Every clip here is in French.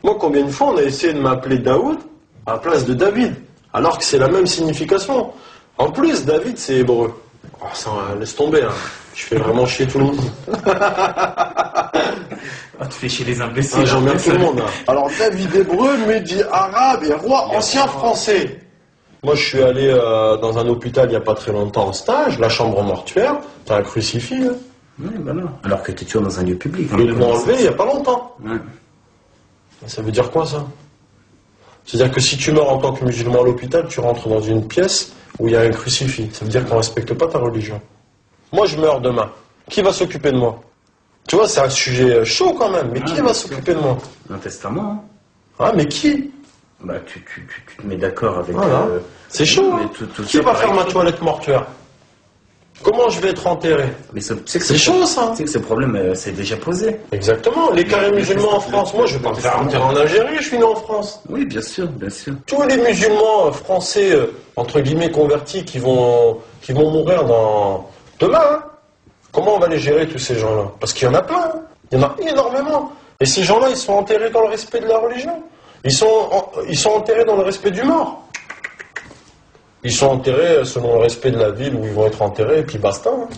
Moi, combien de fois on a essayé de m'appeler Daoud à la place de David, alors que c'est la même signification. En plus, David, c'est hébreu. Oh, ça, laisse tomber, hein. Je fais vraiment chier tout le monde. Ah, tu fais chier les imbéciles. Ah, j'emmerde tout le monde. Hein. Alors, David hébreu, Mehdi arabe et roi ancien français. Moi, je suis allé dans un hôpital il n'y a pas très longtemps en stage, la chambre mortuaire, t'as un crucifix. Hein. Oui, voilà. Alors que tu es toujours dans un lieu public. Ils l'ont enlevé il n'y a pas longtemps. Ouais. Ça veut dire quoi, ça? C'est-à-dire que si tu meurs en tant que musulman à l'hôpital, tu rentres dans une pièce où il y a un crucifix. Ça veut dire qu'on ne respecte pas ta religion. Moi, je meurs demain. Qui va s'occuper de moi? Tu vois, c'est un sujet chaud quand même. Mais qui va s'occuper de moi? Un testament. Hein. Ah, mais qui? Bah, tu te mets d'accord avec... Voilà. C'est chaud. Hein. Qui va faire ma toilette mortuaire? Comment je vais être enterré? Mais tu sais que c'est chaud, ça. Tu sais que ce problème s'est déjà posé. Exactement. Les carrés musulmans en France, moi, je vais pas me faire enterrer en Algérie, je suis né en France. Oui, bien sûr, bien sûr. Tous les musulmans français, entre guillemets, convertis, qui vont mourir dans... demain, hein. Comment on va les gérer, tous ces gens-là? Parce qu'il y en a plein. Hein. Il y en a énormément. Et ces gens-là, ils sont enterrés dans le respect de la religion. Ils sont enterrés dans le respect du mort. Ils sont enterrés selon le respect de la ville où ils vont être enterrés, et puis basta. Hein.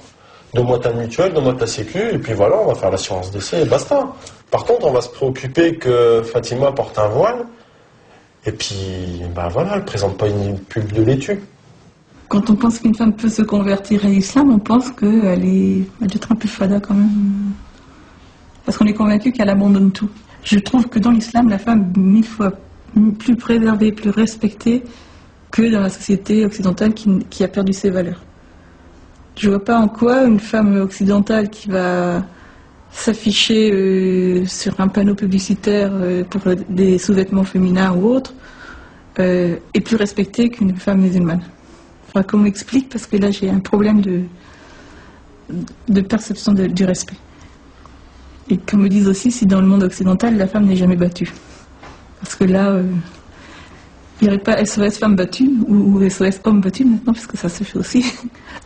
Donne-moi ta mutuelle, donne-moi ta sécu, et puis voilà, on va faire l'assurance décès, et basta. Par contre, on va se préoccuper que Fatima porte un voile, et puis, ben voilà, elle ne présente pas une pub de laitue. Quand on pense qu'une femme peut se convertir à l'islam, on pense qu'elle doit être un peu fada quand même. Parce qu'on est convaincu qu'elle abandonne tout. Je trouve que dans l'islam, la femme est 1000 fois plus préservée, plus respectée que dans la société occidentale qui a perdu ses valeurs. Je vois pas en quoi une femme occidentale qui va s'afficher sur un panneau publicitaire pour des sous-vêtements féminins ou autres est plus respectée qu'une femme musulmane. Enfin, qu'on m'explique, parce que là j'ai un problème de perception du respect. Et qu'on me dise aussi si dans le monde occidental la femme n'est jamais battue. Parce que là... il n'y aurait pas SOS femme battue ou SOS homme battu maintenant, parce que ça se fait aussi.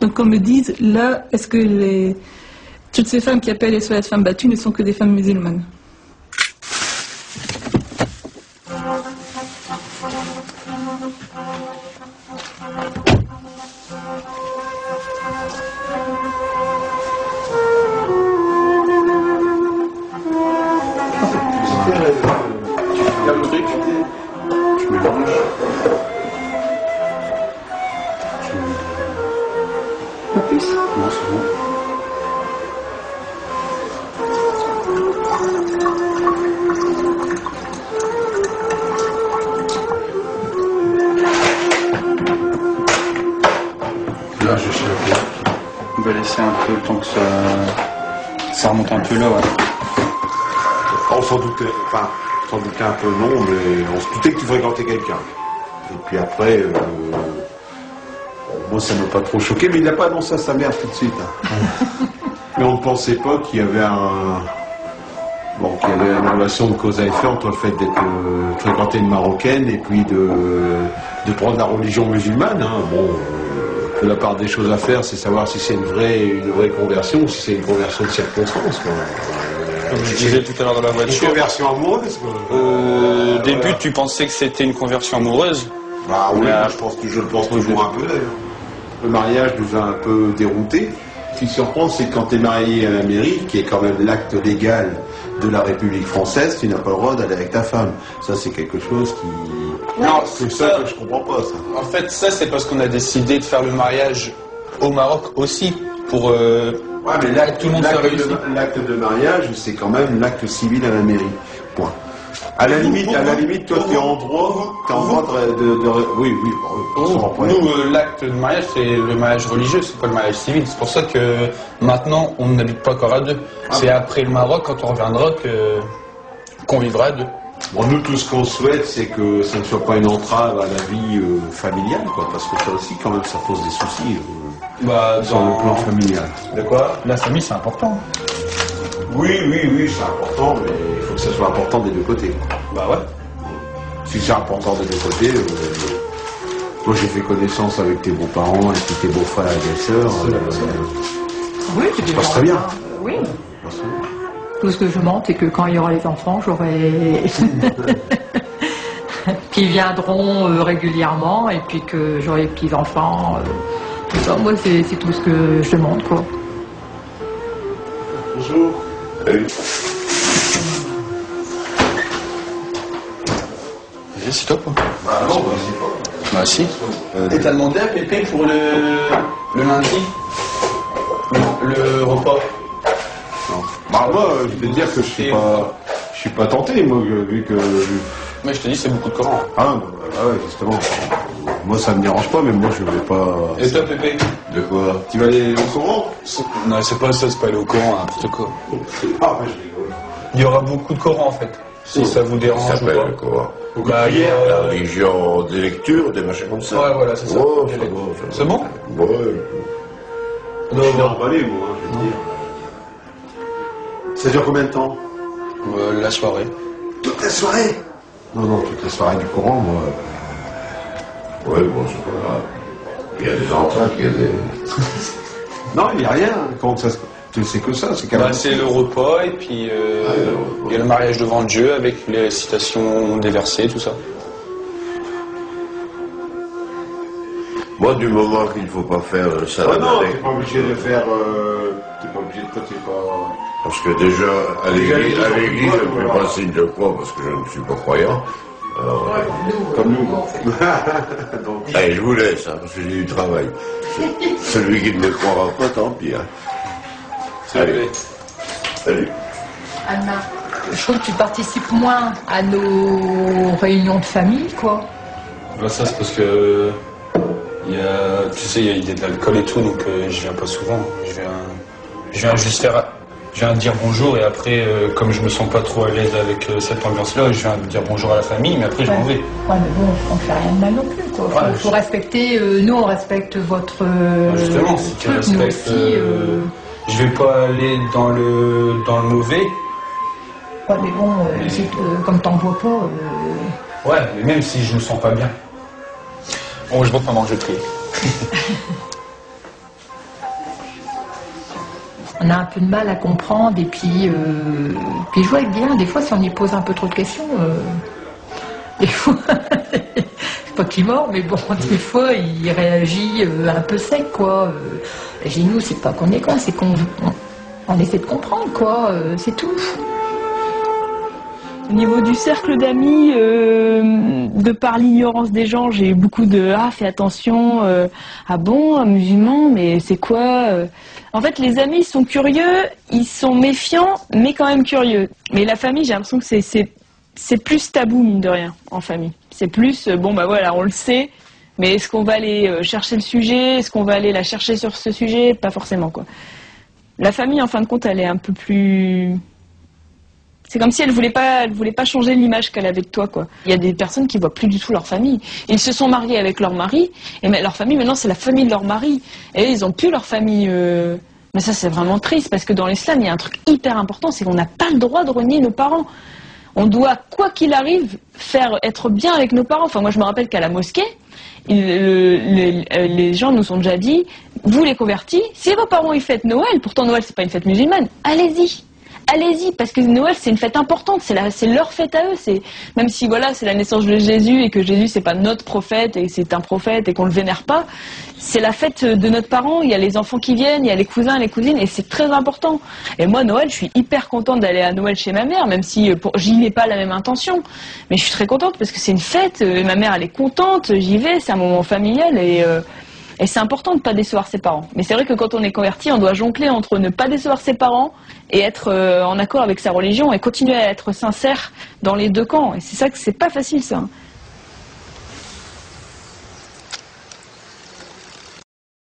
Donc qu'on me dise, là, est-ce que toutes ces femmes qui appellent SOS femmes battues ne sont que des femmes musulmanes? Là, je sais pas. On va laisser un peu le temps que ça remonte un peu là, ouais. On s'en doutait, enfin, sans douter un peu non, mais on se doutait que tu fréquentais quelqu'un. Et puis après, moi ça m'a pas trop choqué, mais il n'a pas annoncé à sa mère tout de suite. Hein. Mais on ne pensait pas qu'il y avait qu'il y avait une relation de cause à effet entre le fait d'être fréquenter une marocaine et puis de prendre la religion musulmane. Hein. Bon, que la part des choses à faire, c'est savoir si c'est une vraie conversion ou si c'est une conversion de circonstance. Quoi. Comme je disais tout à l'heure dans la voiture. Une conversion amoureuse. Au début, tu pensais que c'était une conversion amoureuse. Bah oui, je le pense toujours un peu d'ailleurs. Le mariage nous a un peu déroutés. Ce qui surprend, c'est que quand tu es marié à la mairie, qui est quand même l'acte légal de la République française, tu n'as pas le droit d'aller avec ta femme. Ça, c'est quelque chose qui... Non, c'est ça que je comprends pas, ça. En fait, ça, c'est parce qu'on a décidé de faire le mariage au Maroc aussi, pour... Ouais, mais l'acte de mariage, c'est quand même l'acte civil à la mairie. Point. À la limite, toi, tu es en droit de... Oui. Nous, l'acte de mariage, c'est le mariage religieux, c'est pas le mariage civil. C'est pour ça que maintenant, on n'habite pas encore à deux. C'est après le Maroc, quand on reviendra, qu'on vivra à deux. Bon, nous, tout ce qu'on souhaite, c'est que ça ne soit pas une entrave à la vie familiale, quoi, parce que ça aussi, quand même, ça pose des soucis sur le plan familial. De quoi? La famille, c'est important. Oui, c'est important, mais il faut que ça soit important des deux côtés. Bah ouais. Si c'est important des deux côtés, moi j'ai fait connaissance avec tes beaux-parents et puis tes beaux-frères et des sœurs. Oui, ça se passe très bien. Oui. Tout ce que je demande, c'est que quand il y aura les enfants, j'aurai... qui viendront régulièrement, et puis que j'aurai les petits-enfants. Tout ça, moi, c'est tout ce que je demande, quoi. Bonjour. C'est top. Bah non, bah, c'est pas. Bah si. Et t'as demandé à Pépé pour le lundi le repas? Non. Bah moi, je vais te dire que je suis pas tenté, moi, vu que... Mais je te dis, c'est beaucoup de Coran. Ah, bah ouais, justement. Moi, ça me dérange pas, mais moi, je vais pas... Et toi, Pépé? De quoi? Tu vas aller au Coran? Non, c'est pas ça, c'est pas aller au Coran, n'importe quoi. Ah, bah, je rigole. Il y aura beaucoup de Coran, en fait. Si ça vous dérange Ça ou s'appelle pas. le Coran. Bah, il y a... La religion des lectures, des machins comme ça. Ouais, voilà, c'est ça. Oh, c'est bon. C'est bon? Ouais. Je suis emballé, moi, je vais te dire. Ça dure combien de temps? La soirée. Toute la soirée? Non, toute la soirée du Coran, moi... Ouais, bon, c'est pas grave. Il y a des entrailles, il y a des... Non, il n'y a rien. Comment ça se... C'est que ça, c'est Bah, c'est le repas, et puis il y a le mariage devant Dieu avec les citations des versets, tout ça. Moi, du moment qu'il ne faut pas faire ça Ah non, avec... t'es pas obligé de faire... T'es pas obligé de... Toi, t'es pas... Parce que déjà, à l'église, je ne fais pas signe de croix parce que je ne suis pas croyant. Alors, Comme nous. Donc, allez, je vous laisse, hein, parce que j'ai du travail. Celui qui ne me croira pas, tant pis. Hein. Allez. Salut. Anna, je trouve que tu participes moins à nos réunions de famille, quoi. Bah, ça, c'est parce que... tu sais, il y a de l'alcool et tout, donc je viens pas souvent. Je viens juste faire... Je viens dire bonjour, et après, comme je me sens pas trop à l'aise avec cette ambiance-là, je viens dire bonjour à la famille, mais après je m'en vais. Ouais, mais bon, on fait rien de mal non plus, quoi. Faut respecter, nous on respecte votre... Justement, si tu truc, nous respectes... aussi, Je vais pas aller dans le mauvais. Ouais, mais bon, comme t'en vois pas... Ouais, mais même si je me sens pas bien. Bon, je vois pas manger le tri. On a un peu de mal à comprendre, et puis je vois bien, des fois si on y pose un peu trop de questions, des fois, c'est pas qu'il mord, mais bon, des fois il réagit un peu sec, quoi. Et chez nous, c'est pas qu'on est con, c'est qu'on essaie de comprendre, quoi, c'est tout. Au niveau du cercle d'amis, de par l'ignorance des gens, j'ai eu beaucoup de « Ah, fais attention, ah bon, un musulman, mais c'est quoi ?» En fait, les amis, ils sont curieux, ils sont méfiants, mais quand même curieux. Mais la famille, j'ai l'impression que c'est plus tabou, mine de rien, en famille. C'est plus, bon, bah voilà, on le sait, mais est-ce qu'on va aller chercher le sujet? Est-ce qu'on va aller la chercher sur ce sujet? Pas forcément, quoi. La famille, en fin de compte, elle est un peu plus... C'est comme si elle voulait pas changer l'image qu'elle avait de toi, quoi. Il y a des personnes qui voient plus du tout leur famille. Ils se sont mariés avec leur mari, et leur famille, maintenant, c'est la famille de leur mari. Et ils ont plus leur famille. Mais ça, c'est vraiment triste, parce que dans l'islam, il y a un truc hyper important, c'est qu'on n'a pas le droit de renier nos parents. On doit, quoi qu'il arrive, être bien avec nos parents. Enfin, moi, je me rappelle qu'à la mosquée, les gens nous ont déjà dit, vous les convertis, si vos parents ils fêtent Noël, pourtant Noël, c'est pas une fête musulmane, allez-y. Allez-y, parce que Noël, c'est une fête importante, c'est leur fête à eux. Même si voilà, c'est la naissance de Jésus et que Jésus, c'est pas notre prophète et c'est un prophète et qu'on le vénère pas, c'est la fête de notre parent. Il y a les enfants qui viennent, il y a les cousins, les cousines, et c'est très important. Et moi, Noël, je suis hyper contente d'aller à Noël chez ma mère, même si j'y vais pas la même intention. Mais je suis très contente parce que c'est une fête, et ma mère, elle est contente, j'y vais, c'est un moment familial et c'est important de ne pas décevoir ses parents. Mais c'est vrai que quand on est converti, on doit jongler entre ne pas décevoir ses parents et être en accord avec sa religion et continuer à être sincère dans les deux camps. Et c'est ça que c'est pas facile, ça.